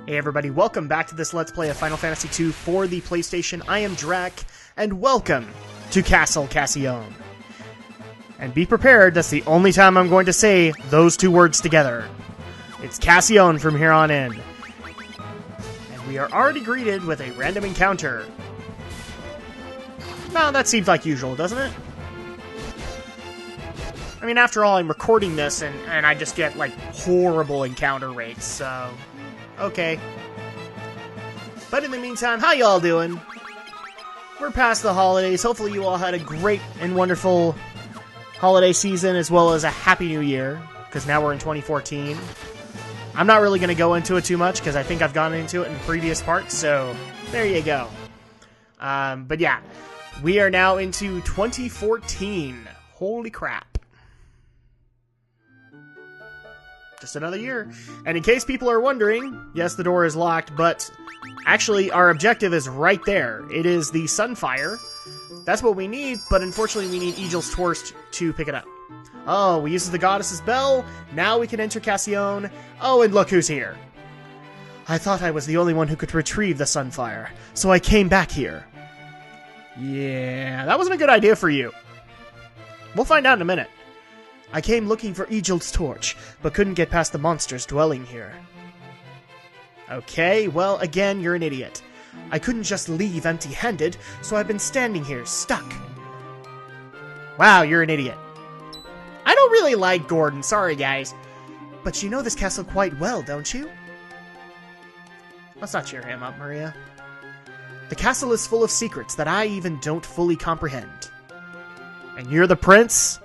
Hey everybody, welcome back to this Let's Play of Final Fantasy II for the PlayStation. I am Drak, and welcome to Castle Kas'ion. And be prepared, that's the only time I'm going to say those two words together. It's Kas'ion from here on in. And we are already greeted with a random encounter. Now that seems like usual, doesn't it? I mean, after all, I'm recording this, and I just get, like, horrible encounter rates, so... okay. But in the meantime, how y'all doing? We're past the holidays. Hopefully you all had a great and wonderful holiday season, as well as a happy new year, because now we're in 2014. I'm not really going to go into it too much, because I think I've gone into it in previous parts, so there you go. But yeah, we are now into 2014. Holy crap. Just another year. And in case people are wondering, yes, the door is locked, but actually our objective is right there. It is the Sunfire. That's what we need, but unfortunately we need Eagle's Torch to pick it up. Oh, we use the Goddess's Bell. Now we can enter Kas'ion. Oh, and look who's here. I thought I was the only one who could retrieve the Sunfire, so I came back here. Yeah, that wasn't a good idea for you. We'll find out in a minute. I came looking for Eagle's Torch, but couldn't get past the monsters dwelling here. Okay, well, again, you're an idiot. I couldn't just leave empty-handed, so I've been standing here, stuck. Wow, you're an idiot. I don't really like Gordon, sorry guys. But you know this castle quite well, don't you? Let's not cheer him up, Maria. The castle is full of secrets that I even don't fully comprehend. And you're the prince?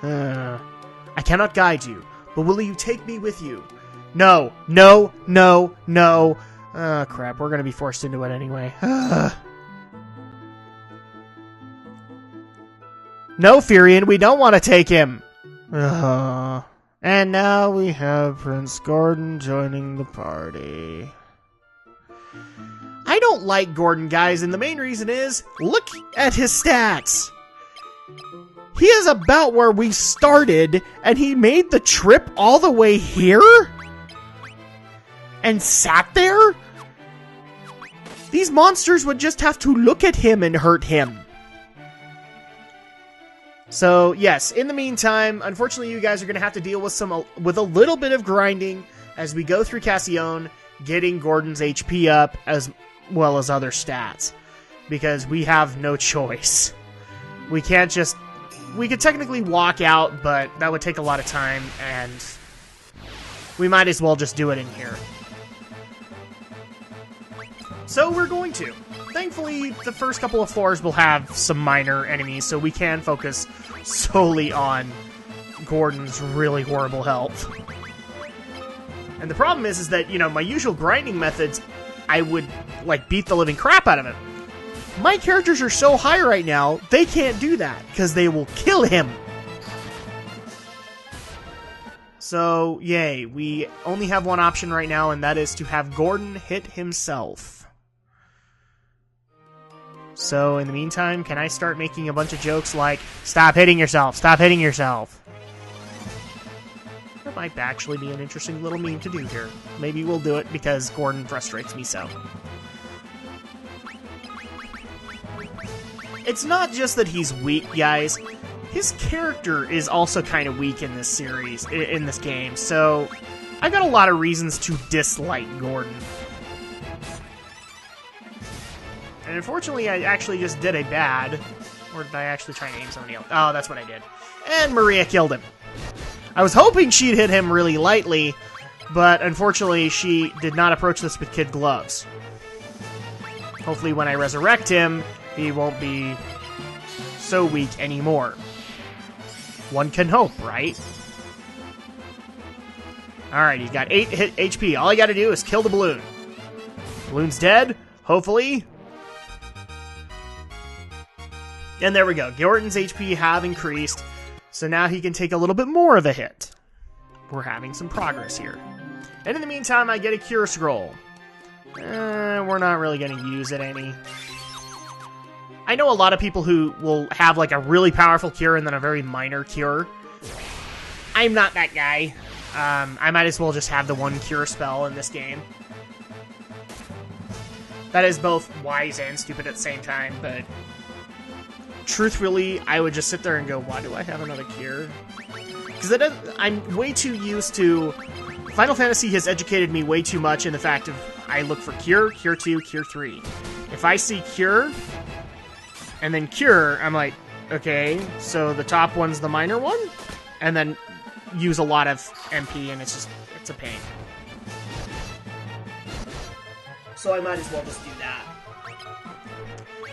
I cannot guide you, but will you take me with you? No, no, no, no. Crap, we're gonna be forced into it anyway. No, Furion, we don't want to take him. And now we have Prince Gordon joining the party. I don't like Gordon, guys, and the main reason is, look at his stats. He is about where we started, and he made the trip all the way here? And sat there? These monsters would just have to look at him and hurt him. So, yes, in the meantime, unfortunately you guys are going to have to deal with a little bit of grinding as we go through Kas'ion, getting Gordon's HP up as well as other stats. Because we have no choice. We can't just... we could technically walk out, but that would take a lot of time, and we might as well just do it in here. So we're going to. Thankfully, the first couple of floors will have some minor enemies, so we can focus solely on Gordon's really horrible health. And the problem is that, you know, my usual grinding methods, I would, like, beat the living crap out of him. My characters are so high right now, they can't do that, because they will kill him. So, yay, we only have one option right now, and that is to have Gordon hit himself. So, in the meantime, can I start making a bunch of jokes like, stop hitting yourself, stop hitting yourself? That might actually be an interesting little meme to do here. Maybe we'll do it because Gordon frustrates me so. It's not just that he's weak, guys. His character is also kind of weak in this series, in this game, so I've got a lot of reasons to dislike Gordon. And unfortunately, I actually just did a bad, or did I actually try to aim somebody else? Oh, that's what I did. And Maria killed him. I was hoping she'd hit him really lightly, but unfortunately, she did not approach this with kid gloves. Hopefully, when I resurrect him, he won't be so weak anymore. One can hope, right? Alright, he's got 8 HP. All I gotta do is kill the balloon. Balloon's dead, hopefully. And there we go. Gordon's HP have increased, so now he can take a little bit more of a hit. We're having some progress here. And in the meantime, I get a cure scroll. We're not really going to use it any. I know a lot of people who will have like a really powerful cure and then a very minor cure. I'm not that guy. I might as well just have the one cure spell in this game. That is both wise and stupid at the same time, but truthfully, I would just sit there and go, why do I have another cure? Because I'm way too used to... Final Fantasy has educated me way too much in the fact of I look for cure, cure 2, cure 3. If I see cure, and then cure, I'm like, okay, so the top one's the minor one? And then use a lot of MP, and it's a pain. So I might as well just do that.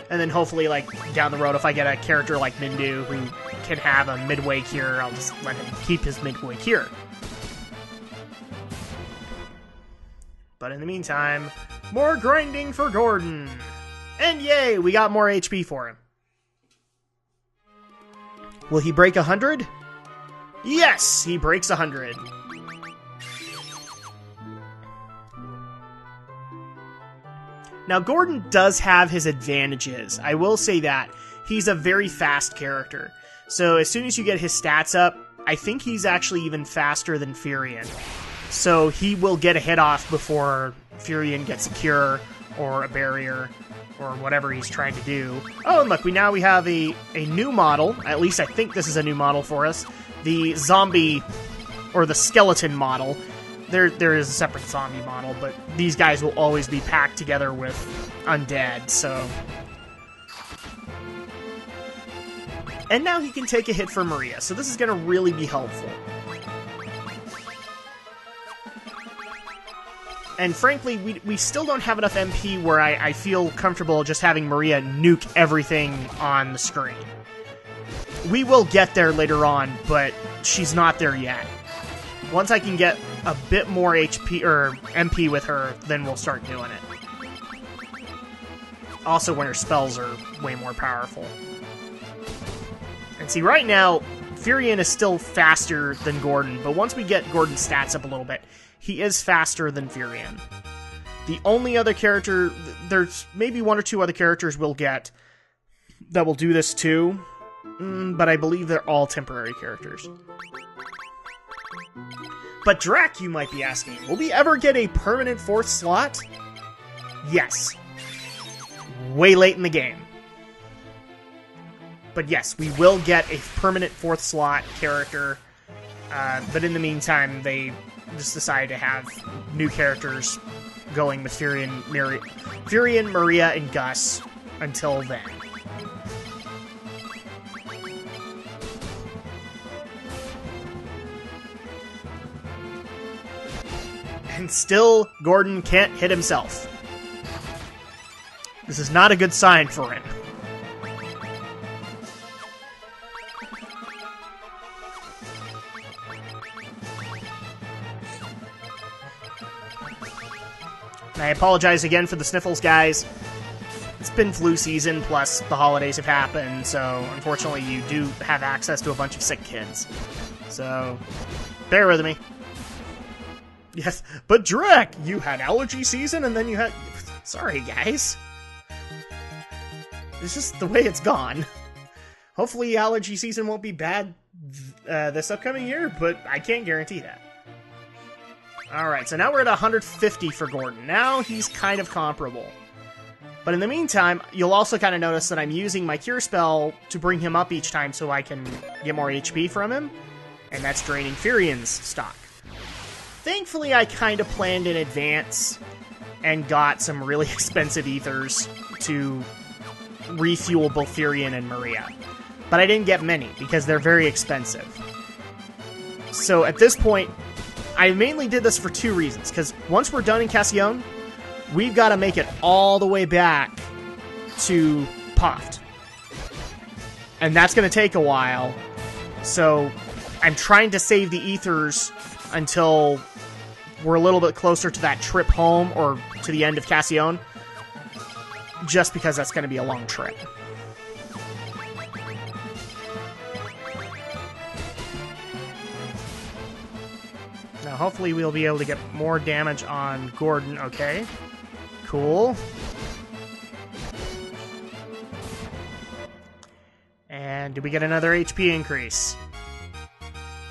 And then hopefully, like, down the road, if I get a character like Mindu who can have a midway cure, I'll just let him keep his midway cure. But in the meantime, more grinding for Gordon. And yay, we got more HP for him. Will he break 100? Yes, he breaks 100. Now, Gordon does have his advantages. I will say that. He's a very fast character. So as soon as you get his stats up, I think he's actually even faster than Furion. So he will get a hit off before Furion gets a cure or a barrier or whatever he's trying to do. Oh, and look, we have a new model. At least I think this is a new model for us. The zombie, or the skeleton model. There is a separate zombie model, but these guys will always be packed together with undead, so... And now he can take a hit for Maria, so this is going to really be helpful. And frankly, we still don't have enough MP where I feel comfortable just having Maria nuke everything on the screen. We will get there later on, but she's not there yet. Once I can get a bit more HP or MP with her, then we'll start doing it. Also, when her spells are way more powerful. And see, right now, Furion is still faster than Gordon, but once we get Gordon's stats up a little bit, he is faster than Furion. The only other character, there's maybe one or two other characters we'll get that will do this too, but I believe they're all temporary characters. But Drak, you might be asking, will we ever get a permanent 4th slot? Yes. Way late in the game. But yes, we will get a permanent 4th slot character, but in the meantime, they just decided to have new characters going with Furion, Maria, and Gus until then. And still, Gordon can't hit himself. This is not a good sign for him. And I apologize again for the sniffles, guys. It's been flu season, plus the holidays have happened, so unfortunately you do have access to a bunch of sick kids. So, bear with me. Yes, but Drak, you had allergy season and then you had... Sorry, guys. It's just the way it's gone. Hopefully allergy season won't be bad this upcoming year, but I can't guarantee that. Alright, so now we're at 150 for Gordon. Now he's kind of comparable. But in the meantime, you'll also kind of notice that I'm using my cure spell to bring him up each time so I can get more HP from him. And that's draining Furion's stock. Thankfully, I kind of planned in advance and got some really expensive ethers to refuel both Furion and Maria. But I didn't get many, because they're very expensive. So at this point, I mainly did this for two reasons, because once we're done in Kas'ion, we've got to make it all the way back to Puffed. And that's going to take a while, so I'm trying to save the ethers until we're a little bit closer to that trip home, or to the end of Kas'ion, just because that's going to be a long trip. Now, hopefully we'll be able to get more damage on Gordon. Okay. Cool. And did we get another HP increase?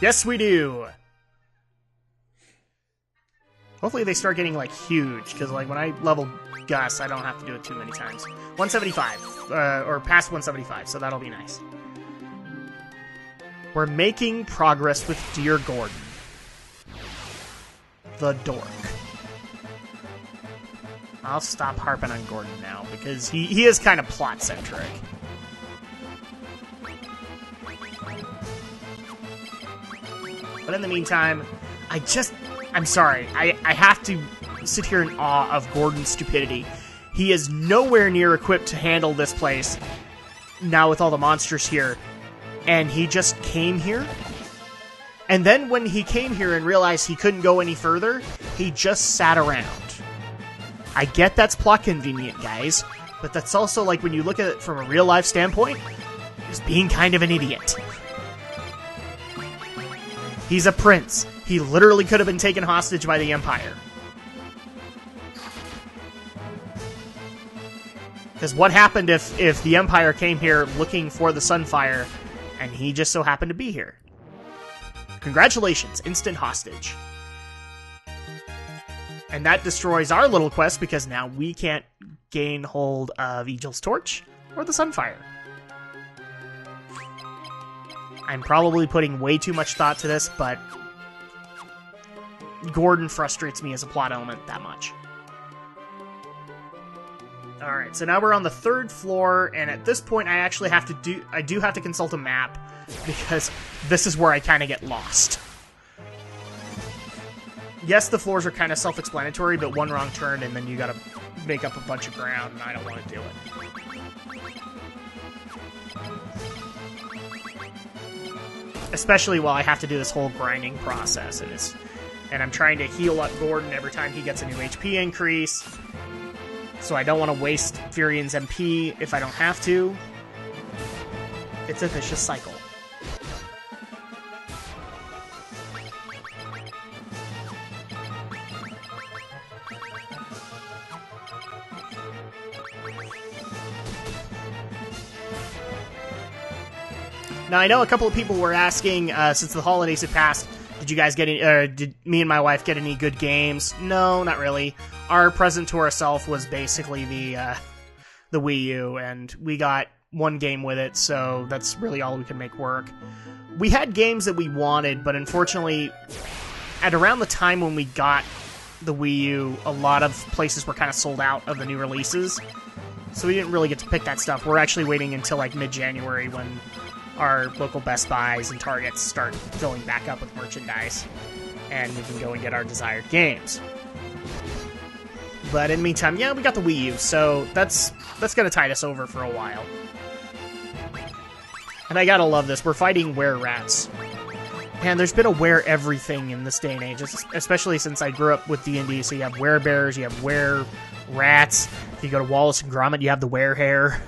Yes, we do! Hopefully they start getting, like, huge, because, like, when I level Gus, I don't have to do it too many times. 175, or past 175, so that'll be nice. We're making progress with Dear Gordon. The dork. I'll stop harping on Gordon now, because he is kind of plot-centric. But in the meantime, I'm sorry, I have to sit here in awe of Gordon's stupidity. He is nowhere near equipped to handle this place, now with all the monsters here. And he just came here? And then when he came here and realized he couldn't go any further, he just sat around. I get that's plot convenient, guys, but that's also, like, when you look at it from a real-life standpoint, he's being kind of an idiot. He's a prince. He literally could have been taken hostage by the Empire. Because what happened if the Empire came here looking for the Sunfire, and he just so happened to be here? Congratulations, instant hostage. And that destroys our little quest, because now we can't gain hold of Eagle's Torch or the Sunfire. I'm probably putting way too much thought to this, but Gordon frustrates me as a plot element that much. Alright, so now we're on the 3rd floor, and at this point I actually have to I do have to consult a map, because this is where I kind of get lost. Yes, the floors are kind of self-explanatory, but one wrong turn and then you gotta make up a bunch of ground, and I don't want to do it. Especially while I have to do this whole grinding process, and I'm trying to heal up Gordon every time he gets a new HP increase, so I don't want to waste Furion's MP if I don't have to. It's a vicious cycle. Now, I know a couple of people were asking, since the holidays had passed, did you guys get any, did me and my wife get any good games? No, not really. Our present to ourselves was basically the Wii U, and we got one game with it, so that's really all we could make work. We had games that we wanted, but unfortunately, at around the time when we got the Wii U, a lot of places were kind of sold out of the new releases, so we didn't really get to pick that stuff. We're actually waiting until like mid-January when our local Best Buys and Targets start filling back up with merchandise, and we can go and get our desired games. But in the meantime, yeah, we got the Wii U, so that's gonna tide us over for a while. And I gotta love this. We're fighting were-rats. Man, there's been a were-everything in this day and age, especially since I grew up with D&D, so you have were-bears, you have were-rats. If you go to Wallace and Gromit, you have the were-hare.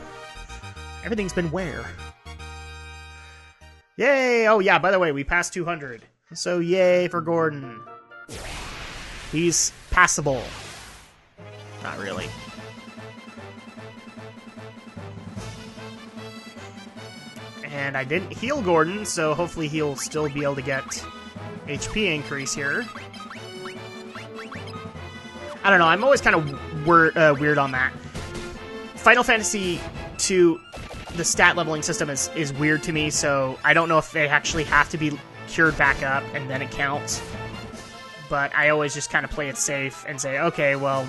Everything's been were. Yay! Oh yeah, by the way, we passed 200. So yay for Gordon. He's passable. Not really. And I didn't heal Gordon, so hopefully he'll still be able to get HP increase here. I don't know, I'm always kind of weird on that. Final Fantasy II, the stat leveling system is weird to me, so I don't know if they actually have to be cured back up and then it counts. But I always just kind of play it safe and say, okay, well,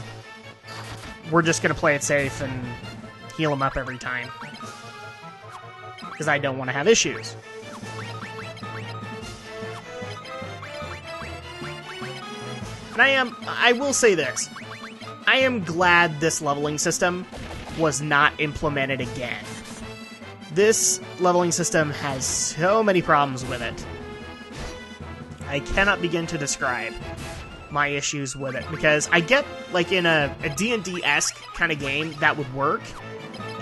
we're just going to play it safe and heal them up every time. Because I don't want to have issues. And I will say this. I am glad this leveling system was not implemented again. This leveling system has so many problems with it. I cannot begin to describe my issues with it, because I get, like, in a D&D-esque kind of game, that would work.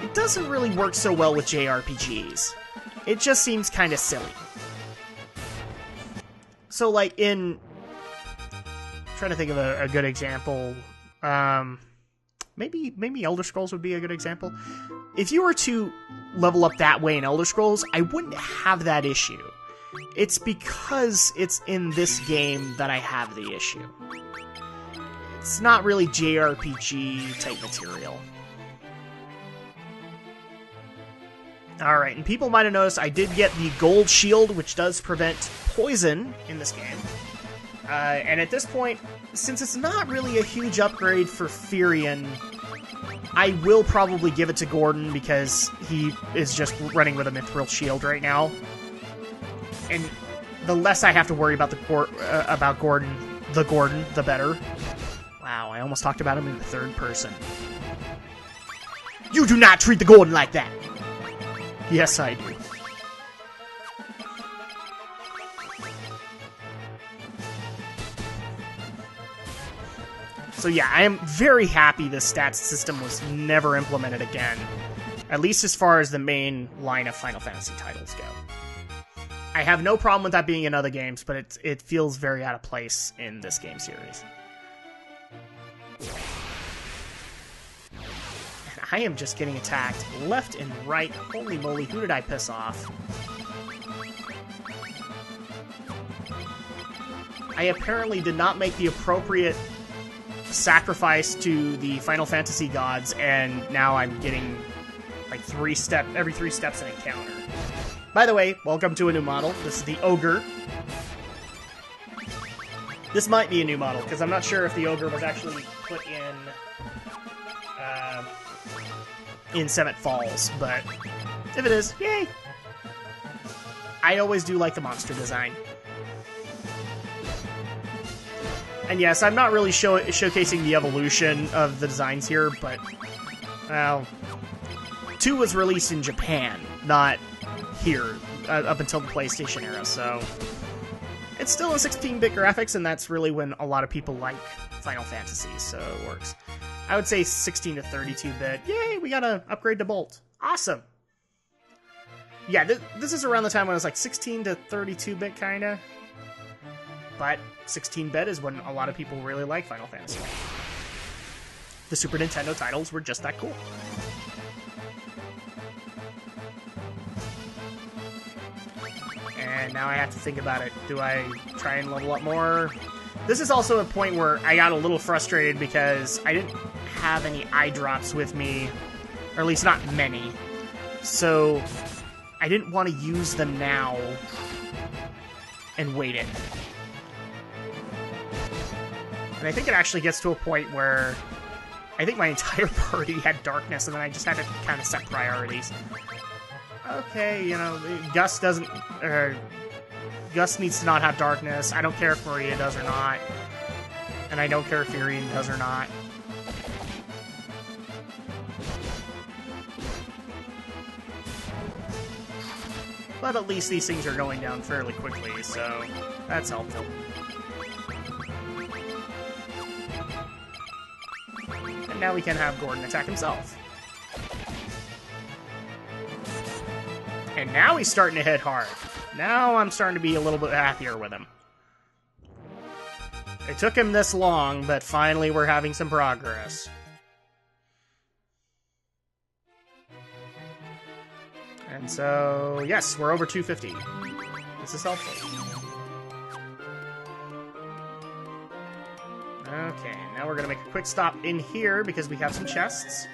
It doesn't really work so well with JRPGs. It just seems kind of silly. So, like, I'm trying to think of a good example. Maybe Elder Scrolls would be a good example. If you were to level up that way in Elder Scrolls, I wouldn't have that issue. It's because it's in this game that I have the issue. it's not really JRPG type material. Alright, and people might have noticed I did get the gold shield, which does prevent poison in this game. And at this point, since it's not really a huge upgrade for Firion, I will probably give it to Gordon because he is just running with a mithril shield right now. And the less I have to worry about about Gordon, the better. Wow, I almost talked about him in the third person. You do not treat the Gordon like that! Yes, I do. So yeah, I am very happy this stats system was never implemented again. At least as far as the main line of Final Fantasy titles go. I have no problem with that being in other games, but it feels very out of place in this game series. And I am just getting attacked left and right. Holy moly, who did I piss off? I apparently did not make the appropriate sacrifice to the Final Fantasy gods, and now I'm getting like every 3 steps an encounter. By the way, welcome to a new model. This is the Ogre. This might be a new model, because I'm not sure if the Ogre was actually put in Seven Falls, but if it is, yay! I always do like the monster design. And yes, I'm not really showcasing the evolution of the designs here, but, well, 2 was released in Japan, not here, up until the PlayStation era, so it's still in 16-bit graphics, and that's really when a lot of people like Final Fantasy, so it works. I would say 16 to 32-bit. Yay, we got to upgrade to Bolt. Awesome. Yeah, this is around the time when it was like 16 to 32-bit, kinda. But 16-bit is when a lot of people really like Final Fantasy. The Super Nintendo titles were just that cool. And now I have to think about it. Do I try and level up more? This is also a point where I got a little frustrated because I didn't have any eye drops with me, or at least not many. So I didn't want to use them now and wait it. And I think it actually gets to a point where I think my entire party had darkness, and then I just had to kind of set priorities. Okay, you know, Gus doesn't... Gus needs to not have darkness. I don't care if Maria does or not. And I don't care if Firion does or not. But at least these things are going down fairly quickly, so that's helpful. And now we can have Gordon attack himself. And now he's starting to hit hard. Now I'm starting to be a little bit happier with him. It took him this long, but finally we're having some progress. And so, yes, we're over 250. This is helpful. Okay, now we're going to make a quick stop in here because we have some chests,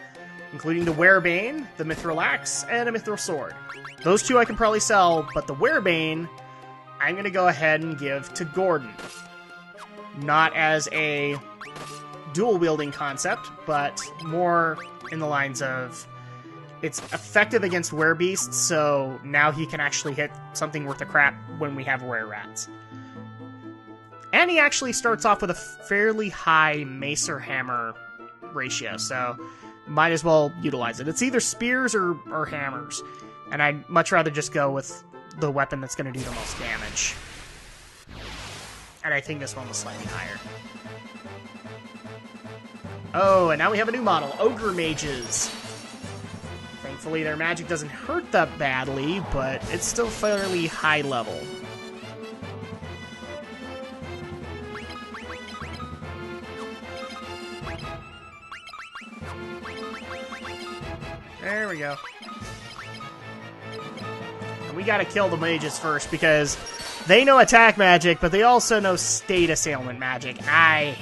including the Werebane, the Mithril Axe, and a Mithril Sword. Those 2 I can probably sell, but the Werebane, I'm going to go ahead and give to Gordon. Not as a dual-wielding concept, but more in the lines of it's effective against werebeasts, so now he can actually hit something worth a crap when we have were-rats. And he actually starts off with a fairly high mace or hammer ratio, so might as well utilize it. It's either spears or hammers, and I'd much rather just go with the weapon that's going to do the most damage. And I think this one was slightly higher. Oh, and now we have a new model, Ogre Mages. Thankfully, their magic doesn't hurt that badly, but it's still fairly high level. There we go. And we gotta kill the mages first, because they know attack magic, but they also know state assailment magic. I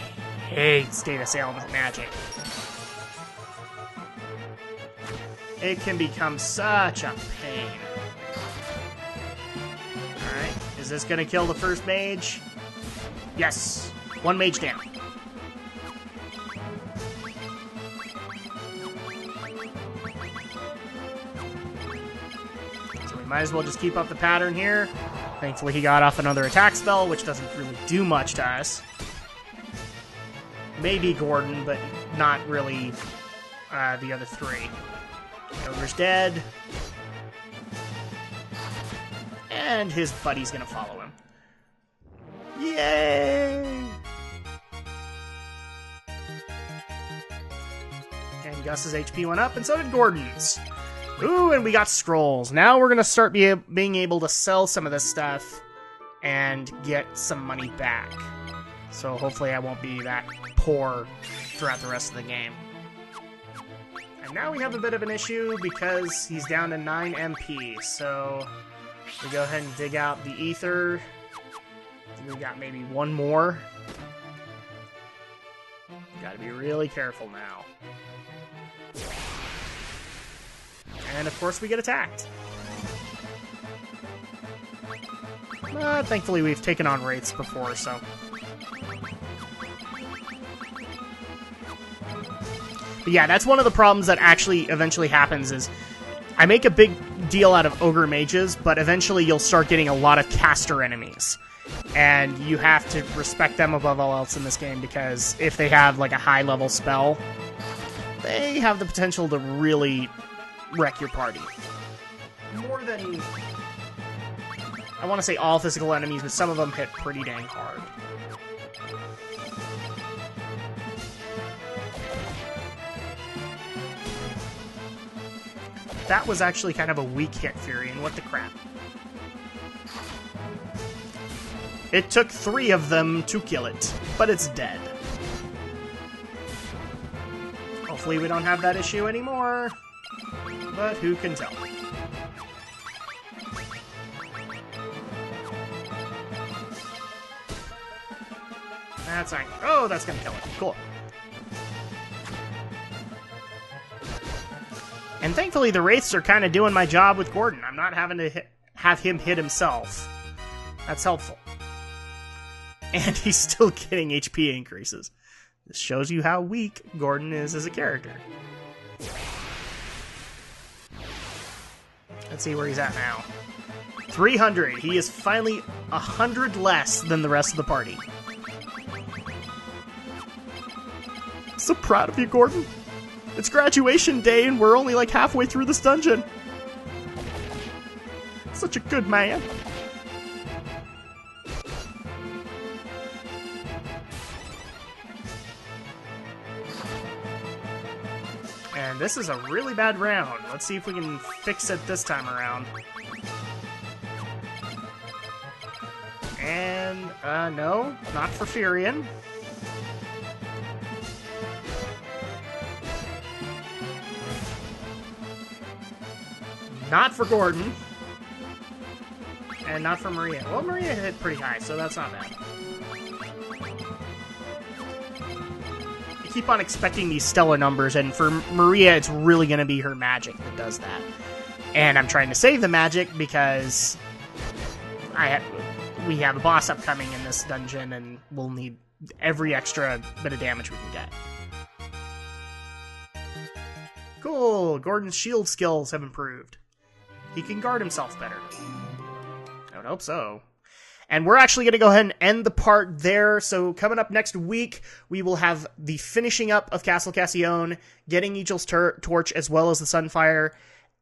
hates Data Salem magic. It can become such a pain. Alright, is this gonna kill the first mage? Yes! 1 mage down. So we might as well just keep up the pattern here. Thankfully he got off another attack spell, which doesn't really do much to us. Maybe Gordon, but not really the other 3. Ogre's dead. And his buddy's gonna follow him. Yay! And Gus's HP went up, and so did Gordon's. Ooh, and we got scrolls. Now we're gonna start being able to sell some of this stuff and get some money back. So hopefully I won't be that poor throughout the rest of the game. And now we have a bit of an issue because he's down to 9 MP, so we go ahead and dig out the ether. We got maybe 1 more. Gotta be really careful now. And of course we get attacked. Thankfully we've taken on wraiths before, so... But yeah, that's one of the problems that actually eventually happens is I make a big deal out of ogre mages, but eventually you'll start getting a lot of caster enemies. And you have to respect them above all else in this game, because if they have like a high level spell, they have the potential to really wreck your party. More than, I want to say all physical enemies, but some of them hit pretty dang hard. That was actually kind of a weak hit, Furion. What the crap? It took 3 of them to kill it, but it's dead. Hopefully we don't have that issue anymore, but who can tell? That's fine. Oh, that's gonna kill it. Cool. And thankfully the wraiths are kind of doing my job with Gordon. I'm not having to have him hit himself. That's helpful. And he's still getting HP increases. This shows you how weak Gordon is as a character. Let's see where he's at now. 300. He is finally 100 less than the rest of the party. So proud of you, Gordon. It's graduation day and we're only like halfway through this dungeon. Such a good man. And this is a really bad round. Let's see if we can fix it this time around. And, no, not for Furion. Not for Gordon. And not for Maria. Well, Maria hit pretty high, so that's not bad. I keep on expecting these stellar numbers, and for Maria, it's really going to be her magic that does that. And I'm trying to save the magic because we have a boss upcoming in this dungeon, and we'll need every extra bit of damage we can get. Cool! Gordon's shield skills have improved. He can guard himself better. I would hope so. And we're actually going to go ahead and end the part there. So coming up next week, we will have the finishing up of Castle Kas'ion, getting Eagle's Torch as well as the Sunfire,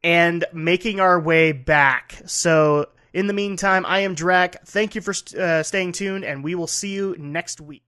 and making our way back. So in the meantime, I am Drak. Thank you for staying tuned, and we will see you next week.